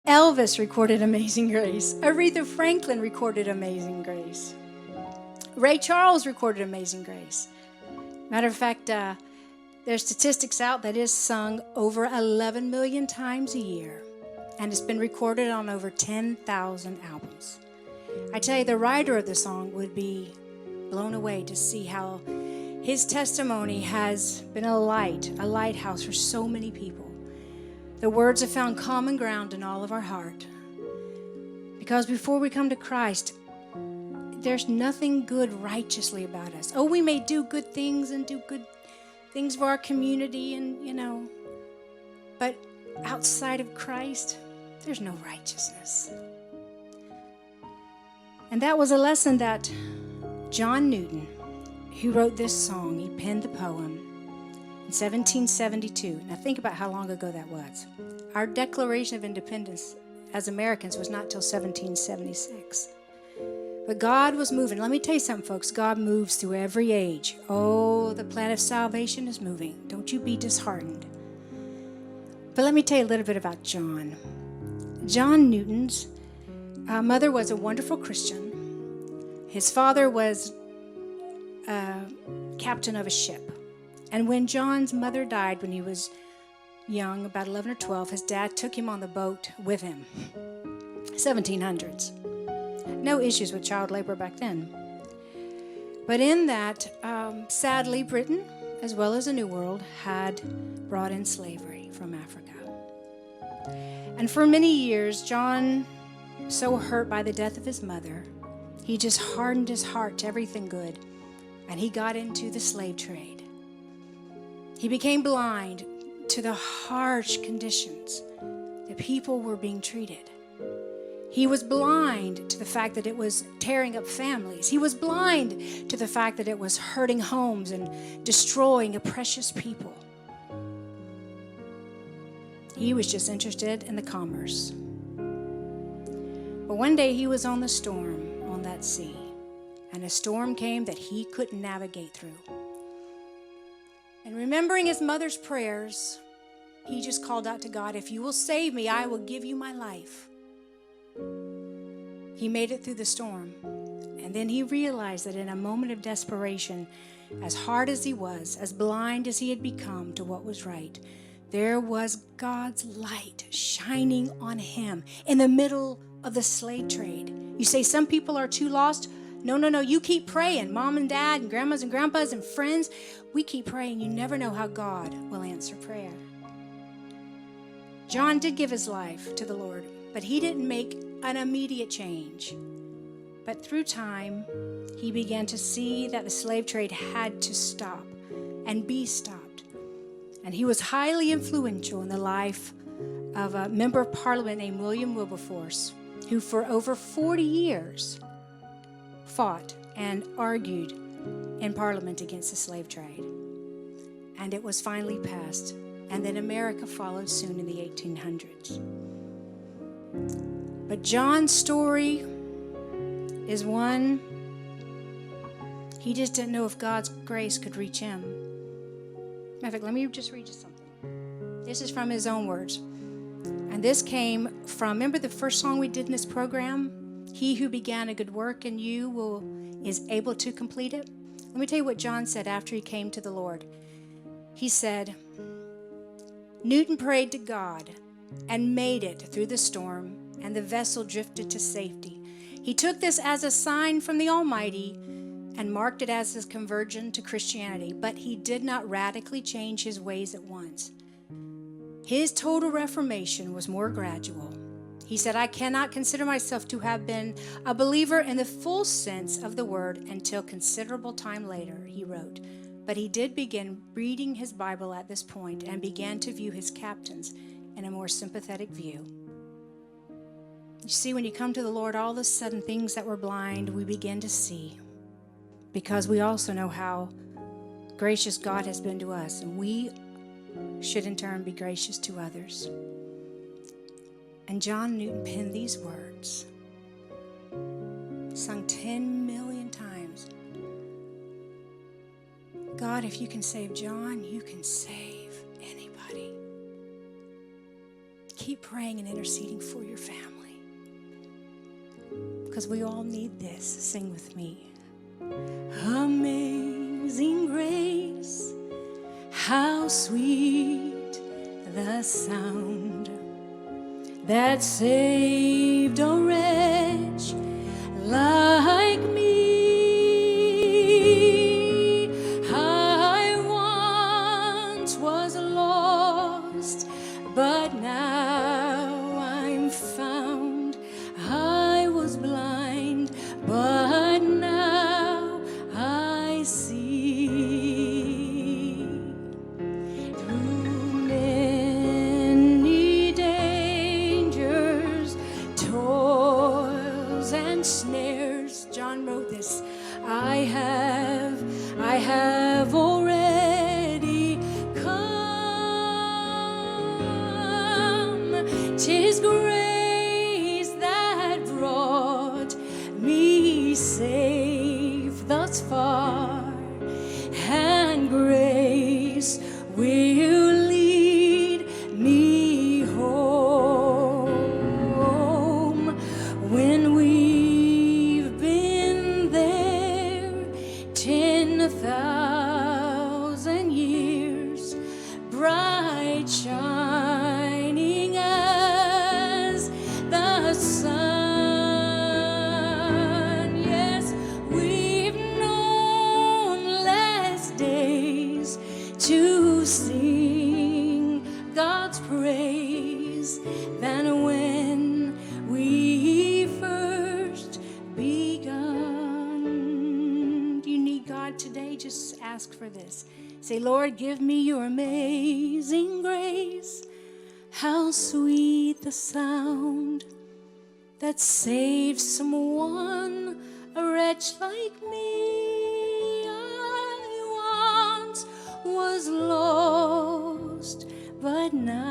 Elvis recorded Amazing Grace. Aretha Franklin recorded Amazing Grace. Ray Charles recorded Amazing Grace. Matter of fact, there's statistics out that is sung over 11 million times a year, and it's been recorded on over 10,000 albums. I tell you, the writer of the song would be blown away to see how his testimony has been a lighthouse for so many people. The words have found common ground in all of our heart. Because before we come to Christ, there's nothing good righteously about us. Oh, we may do good things and do good things for our community and, but outside of Christ, there's no righteousness. And that was a lesson that John Newton, who wrote this song, he penned the poem in 1772. Now think about how long ago that was. Our Declaration of Independence as Americans was not till 1776. But God was moving. Let me tell you something, folks. God moves through every age. Oh, the plan of salvation is moving. Don't you be disheartened. But let me tell you a little bit about John. John Newton's mother was a wonderful Christian. His father was captain of a ship. And when John's mother died when he was young, about 11 or 12, his dad took him on the boat with him. 1700s. No issues with child labor back then. But in that, sadly, Britain, as well as the New World, had brought in slavery from Africa. And for many years, John, so hurt by the death of his mother, he just hardened his heart to everything good, and he got into the slave trade. He became blind to the harsh conditions that people were being treated. He was blind to the fact that it was tearing up families. He was blind to the fact that it was hurting homes and destroying a precious people. He was just interested in the commerce. But one day he was on the storm on that sea, and a storm came that he couldn't navigate through. And remembering his mother's prayers, he just called out to God, "If you will save me, I will give you my life." He made it through the storm. And then he realized that in a moment of desperation, as hard as he was, as blind as he had become to what was right, there was God's light shining on him in the middle of the slave trade. You say some people are too lost? No. You keep praying. Mom and dad and grandmas and grandpas and friends, we keep praying. You never know how God will answer prayer. John did give his life to the Lord, but he didn't make an immediate change. But through time, he began to see that the slave trade had to stop and be stopped. And he was highly influential in the life of a member of parliament named William Wilberforce, who for over 40 years fought and argued in Parliament against the slave trade. And it was finally passed. And then America followed soon in the 1800s. But John's story is one, he just didn't know if God's grace could reach him. Matter of fact, let me just read you something. This is from his own words. And this came from, remember the first song we did in this program? He who began a good work in you is able to complete it. Let me tell you what John said after he came to the Lord. He said, Newton prayed to God and made it through the storm, and the vessel drifted to safety. He took this as a sign from the Almighty and marked it as his conversion to Christianity, but he did not radically change his ways at once. His total reformation was more gradual. He said, I cannot consider myself to have been a believer in the full sense of the word until considerable time later, he wrote. But he did begin reading his Bible at this point and began to view his captains in a more sympathetic view. You see, when you come to the Lord, all of a sudden things that were blind, we begin to see. Because we also know how gracious God has been to us, and we should in turn be gracious to others. And John Newton penned these words, sung 10 million times. God, if you can save John, you can save anybody. Keep praying and interceding for your family, because we all need this. Sing with me. Amazing grace, how sweet the sound that saved a wretch like me. I once was lost, but now I'm found. I was blind, but now I see. Through many dangers, toils and snares, John wrote this, I have already come. 'Tis grace that brought me safe thus far, and grace will lead me home. When we've been there 10,000 years, bright shining as the sun. Yes, we've known less days to sing God's praise than when we first begun. Do you need God today? Just ask for this. Say, Lord, give me your amazing grace. How sweet the sound that saved someone, a wretch like me. I once was lost, but now